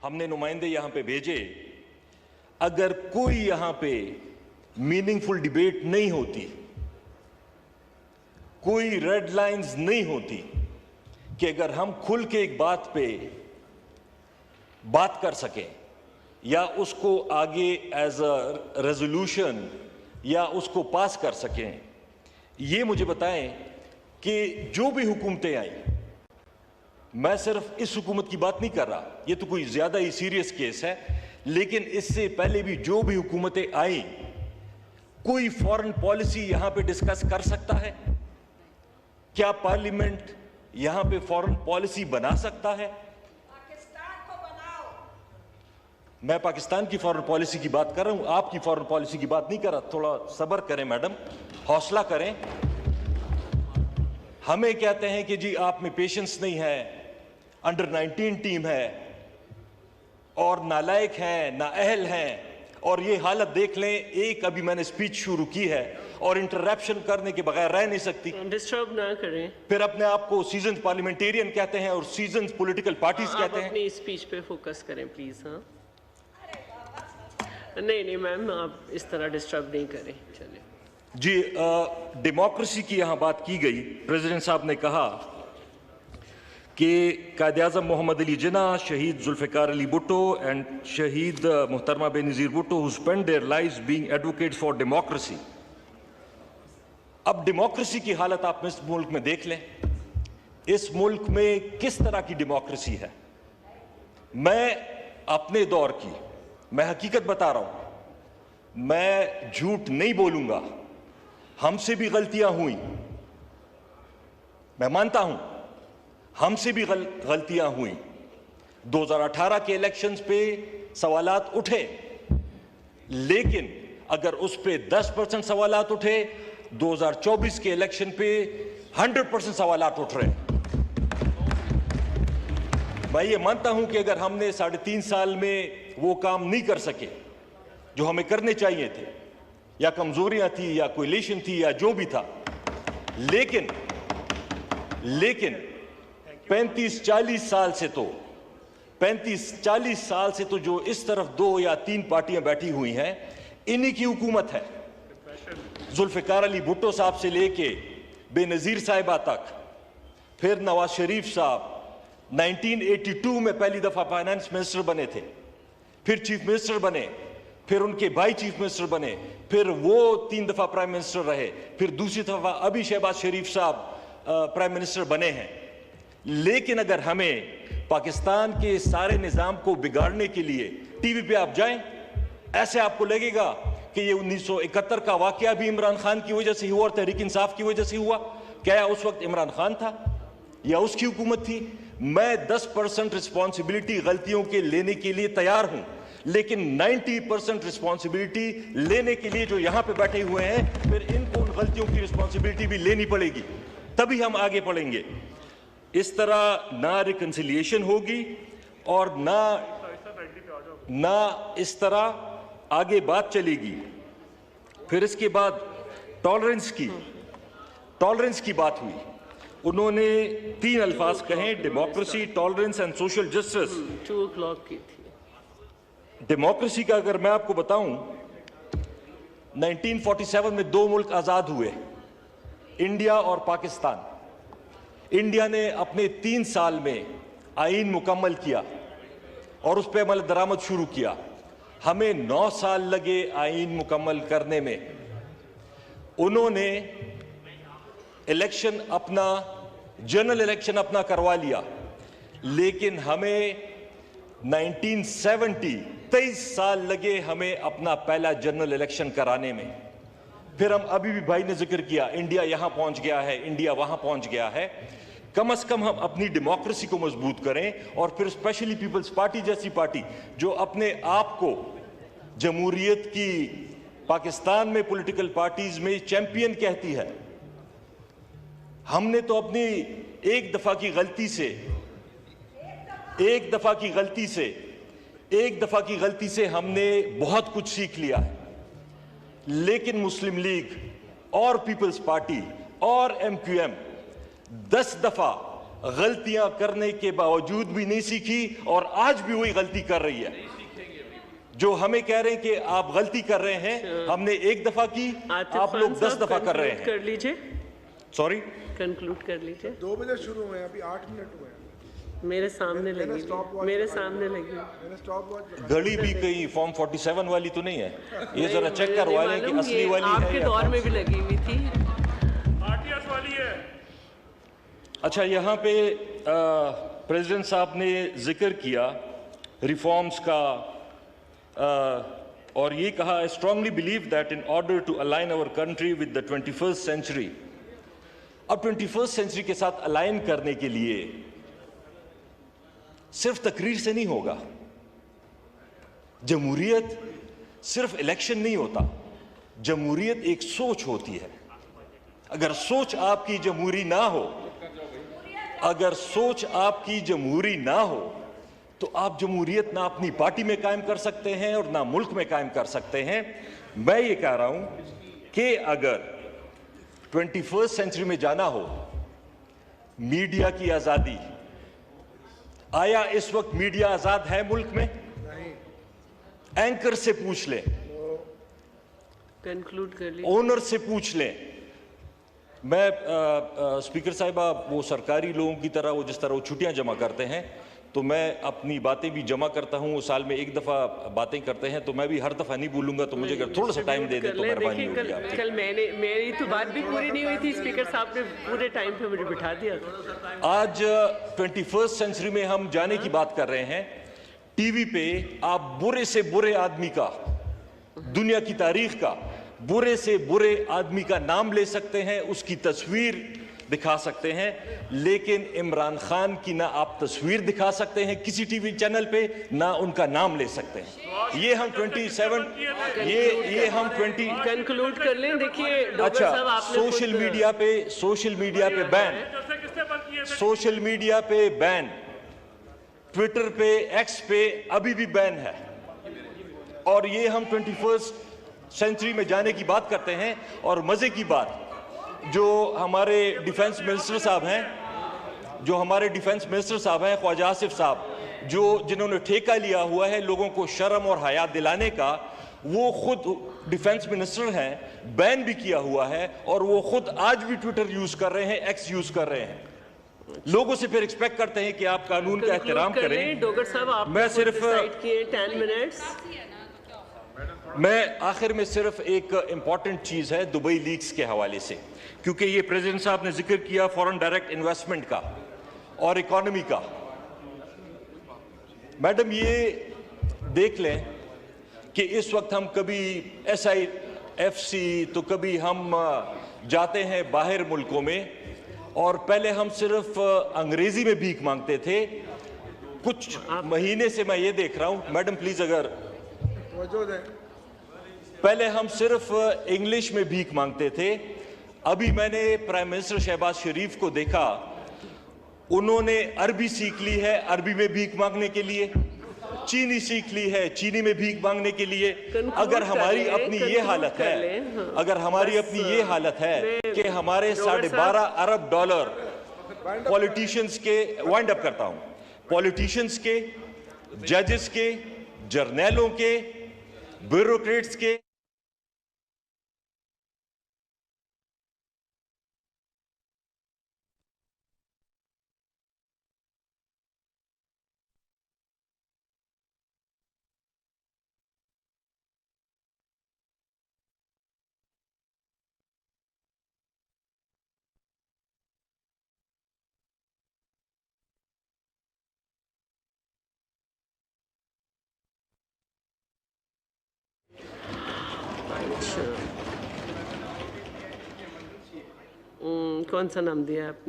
हमने नुमाइंदे यहां पे भेजे, अगर कोई यहां पे मीनिंगफुल डिबेट नहीं होती, कोई रेड लाइंस नहीं होती कि अगर हम खुल के एक बात पे बात कर सकें या उसको आगे एज अ रेजोल्यूशन या उसको पास कर सकें, ये मुझे बताएं कि जो भी हुकूमतें आई, मैं सिर्फ इस हुकूमत की बात नहीं कर रहा, ये तो कोई ज्यादा ही सीरियस केस है, लेकिन इससे पहले भी जो भी हुकूमतें आई, कोई फॉरेन पॉलिसी यहां पे डिस्कस कर सकता है? क्या पार्लियामेंट यहां पे फॉरेन पॉलिसी बना सकता है? पाकिस्तान को बनाओ। मैं पाकिस्तान की फॉरेन पॉलिसी की बात कर रहा हूं, आपकी फॉरेन पॉलिसी की बात नहीं कर रहा। थोड़ा सब्र करें मैडम, हौसला करें। हमें कहते हैं कि जी आप में पेशेंस नहीं है, अंडर 19 टीम है और नालायक हैं, नाअहल हैं, और ये हालत देख लें। एक अभी मैंने स्पीच शुरू की है और इंटरप्शन करने के बगैर रह नहीं सकती। डिस्टर्ब ना करें। फिर अपने आप को सीजन पार्लियामेंटेरियन कहते हैं और सीजन पॉलिटिकल पार्टीज कहते हैं। अपनी स्पीच पे फोकस करें प्लीज। हाँ नहीं मैम, आप इस तरह डिस्टर्ब नहीं करें। चलिए जी, डेमोक्रेसी की यहां बात की गई। प्रेसिडेंट साहब ने कहा कि कायद-ए-आज़म मोहम्मद अली जिन्ना, शहीद जुल्फ़िकार अली भुट्टो एंड शहीद मोहतरमा Benazir Bhutto who spent their lives being advocates for democracy. अब डेमोक्रेसी की हालत आप इस मुल्क में देख लें, इस मुल्क में किस तरह की डेमोक्रेसी है। मैं अपने दौर की मैं हकीकत बता रहा हूं, मैं झूठ नहीं बोलूंगा। हमसे भी गलतियां हुई, मैं मानता हूं, हमसे भी गलतियां हुई। 2018 के इलेक्शंस पे सवालात उठे, लेकिन अगर उस पे 10% सवालात उठे, 2024 के इलेक्शन पे 100% सवालात उठ रहे हैं। मैं ये मानता हूं कि अगर हमने 3.5 साल में वो काम नहीं कर सके जो हमें करने चाहिए थे, या कमजोरियां थी या कोलिशन थी या जो भी था, लेकिन 35-40 साल से तो जो इस तरफ 2 या 3 पार्टियां बैठी हुई हैं, इन्हीं की हुकूमत है। जुल्फ़िकार अली भुट्टो साहब से लेके बेनज़ीर साहिबा तक, फिर नवाज शरीफ साहब 1982 में पहली दफा फाइनेंस मिनिस्टर बने थे, फिर चीफ मिनिस्टर बने, फिर उनके भाई चीफ मिनिस्टर बने, फिर वो 3 दफा प्राइम मिनिस्टर रहे, फिर दूसरी दफा अभी शहबाज शरीफ साहब प्राइम मिनिस्टर बने हैं। लेकिन अगर हमें पाकिस्तान के सारे निजाम को बिगाड़ने के लिए टीवी पे आप जाएं, ऐसे आपको लगेगा कि ये 1971 का वाकया भी इमरान खान की वजह से हुआ और तहरीक इंसाफ की वजह से हुआ। क्या उस वक्त इमरान खान था या उसकी हुकूमत थी? मैं 10% रिस्पॉन्सिबिलिटी गलतियों के लेने के लिए तैयार हूं, लेकिन 90% रिस्पॉन्सिबिलिटी लेने के लिए जो यहां पे बैठे हुए हैं, फिर इनको उन गलतियों की रिस्पॉन्सिबिलिटी भी लेनी पड़ेगी, तभी हम आगे बढ़ेंगे। इस तरह ना रिकंसिलिएशन होगी और ना इस तरह आगे बात चलेगी। फिर इसके बाद टॉलरेंस की बात हुई। उन्होंने 3 अल्फाज कहे, democracy, tolerance and social justice. 2 o'clock की थी। डेमोक्रेसी का अगर मैं आपको बताऊं, 1947 में 2 मुल्क आजाद हुए, इंडिया और पाकिस्तान। इंडिया ने अपने 3 साल में आईन मुकम्मल किया और उस पर अमल दरामद शुरू किया। हमें 9 साल लगे आईन मुकम्मल करने में। उन्होंने इलेक्शन अपना, जनरल इलेक्शन अपना करवा लिया, लेकिन हमें 23 साल लगे हमें अपना पहला जनरल इलेक्शन कराने में। फिर हम अभी भी भाई ने जिक्र किया, इंडिया यहां पहुंच गया है, इंडिया वहां पहुंच गया है। कम से कम हम अपनी डेमोक्रेसी को मजबूत करें और फिर स्पेशली पीपल्स पार्टी जैसी पार्टी जो अपने आप को जमहूरियत की पाकिस्तान में पॉलिटिकल पार्टीज में चैंपियन कहती है। हमने तो अपनी एक दफा की गलती से हमने बहुत कुछ सीख लिया है, लेकिन मुस्लिम लीग और पीपल्स पार्टी और MQM 10 दफा गलतियां करने के बावजूद भी नहीं सीखी और आज भी वही गलती कर रही है। जो हमें कह रहे हैं कि आप गलती कर रहे हैं, हमने एक दफा की, आप लोग 10 दफा कर रहे हैं। कर लीजिए, सॉरी, कंक्लूड कर लीजिए। 2 बजे शुरू हुए हैं, अभी 8 मिनट हुए हैं। मेरे सामने लगी, मेरे सामने लगी। मैंने स्टॉप वॉच घड़ी भी कहीं फॉर्म 47 वाली तो नहीं है? ये जरा चेक करवा लें कि असली वाली है आपके या दौर में भी लगी हुई थी। आरटीएस वाली है। अच्छा, यहाँ पे प्रेसिडेंट साहब ने जिक्र किया रिफॉर्म्स का और ये कहा, I strongly believe that in order to align our country with the 21st century. अब 21st सेंचुरी के साथ अलाइन करने के लिए सिर्फ तकरीर से नहीं होगा। जमहूरियत सिर्फ इलेक्शन नहीं होता, जमहूरियत एक सोच होती है। अगर सोच आपकी जमहूरी ना हो, अगर सोच आपकी जमहूरी ना हो, तो आप जमहूरियत ना अपनी पार्टी में कायम कर सकते हैं और ना मुल्क में कायम कर सकते हैं। मैं ये कह रहा हूं कि अगर 21st सेंचुरी में जाना हो, मीडिया की आजादी, आया इस वक्त मीडिया आजाद है मुल्क में? एंकर से पूछ लें, कंक्लूड कर लीजिए। ओनर से पूछ लें। मैं स्पीकर साहिबा, वो सरकारी लोगों की तरह, वो जिस तरह वो छुट्टियां जमा करते हैं, तो मैं अपनी बातें भी जमा करता हूं। साल में एक दफा बातें करते हैं, तो मैं भी हर दफा नहीं बोलूंगा। तो मुझे अगर थोड़ा सा टाइम दे दे तो मेहरबानी होगी आपकी। कल मेरी तो बात भी पूरी नहीं हुई थी, स्पीकर साहब ने पूरे टाइम पे मुझे बिठा दिया था। आज 21st सेंचुरी में हम जाने की बात कर रहे हैं। टीवी पे आप बुरे से बुरे आदमी का, दुनिया की तारीख का बुरे से बुरे आदमी का नाम ले सकते हैं, उसकी तस्वीर दिखा सकते हैं, लेकिन इमरान खान की ना आप तस्वीर दिखा सकते हैं किसी टीवी चैनल पे, ना उनका नाम ले सकते हैं। ये हम 27 ये हम 20 कंक्लूड कर लें। देखिए अच्छा, साहब, आपने सोशल मीडिया पे बैन, सोशल मीडिया पे बैन, ट्विटर पे, एक्स पे अभी भी बैन है। और ये हम 21st सेंचुरी में जाने की बात करते हैं। और मजे की बात, जो हमारे डिफेंस मिनिस्टर साहब हैं, ख्वाजा आसिफ साहब, जिन्होंने ठेका लिया हुआ है लोगों को शर्म और हया दिलाने का, वो खुद डिफेंस मिनिस्टर हैं, बैन भी किया हुआ है, और वो खुद आज भी ट्विटर यूज कर रहे हैं, एक्स यूज कर रहे हैं। लोगों से फिर एक्सपेक्ट करते हैं कि आप कानून का एहतराम करें। डोगर साहब, आप मैं सिर्फ 10 मिनट्स। मैं आखिर में सिर्फ एक इंपॉर्टेंट चीज है दुबई लीक्स के हवाले से, क्योंकि ये प्रेसिडेंट साहब ने जिक्र किया फॉरेन डायरेक्ट इन्वेस्टमेंट का और इकोनॉमी का। मैडम, ये देख लें कि इस वक्त हम कभी SIFC, तो कभी हम जाते हैं बाहर मुल्कों में, और पहले हम सिर्फ अंग्रेजी में भीख मांगते थे। कुछ महीने से मैं ये देख रहा हूं, मैडम प्लीज, अगर मौजूद है। पहले हम सिर्फ इंग्लिश में भीख मांगते थे। अभी मैंने प्राइम मिनिस्टर शहबाज शरीफ को देखा, उन्होंने अरबी सीख ली है अरबी में भीख मांगने के लिए, चीनी सीख ली है चीनी में भीख मांगने के लिए। अगर हमारी अपनी ये हालत है, अगर हमारी अपनी ये हालत है कि हमारे $12.5 अरब पॉलिटिशियंस के, वाइंड अप करता हूं, पॉलिटिशियंस के, जजेस के, जर्नैलों के, ब्यूरोक्रेट्स के, कौन सा नाम दिया आपने?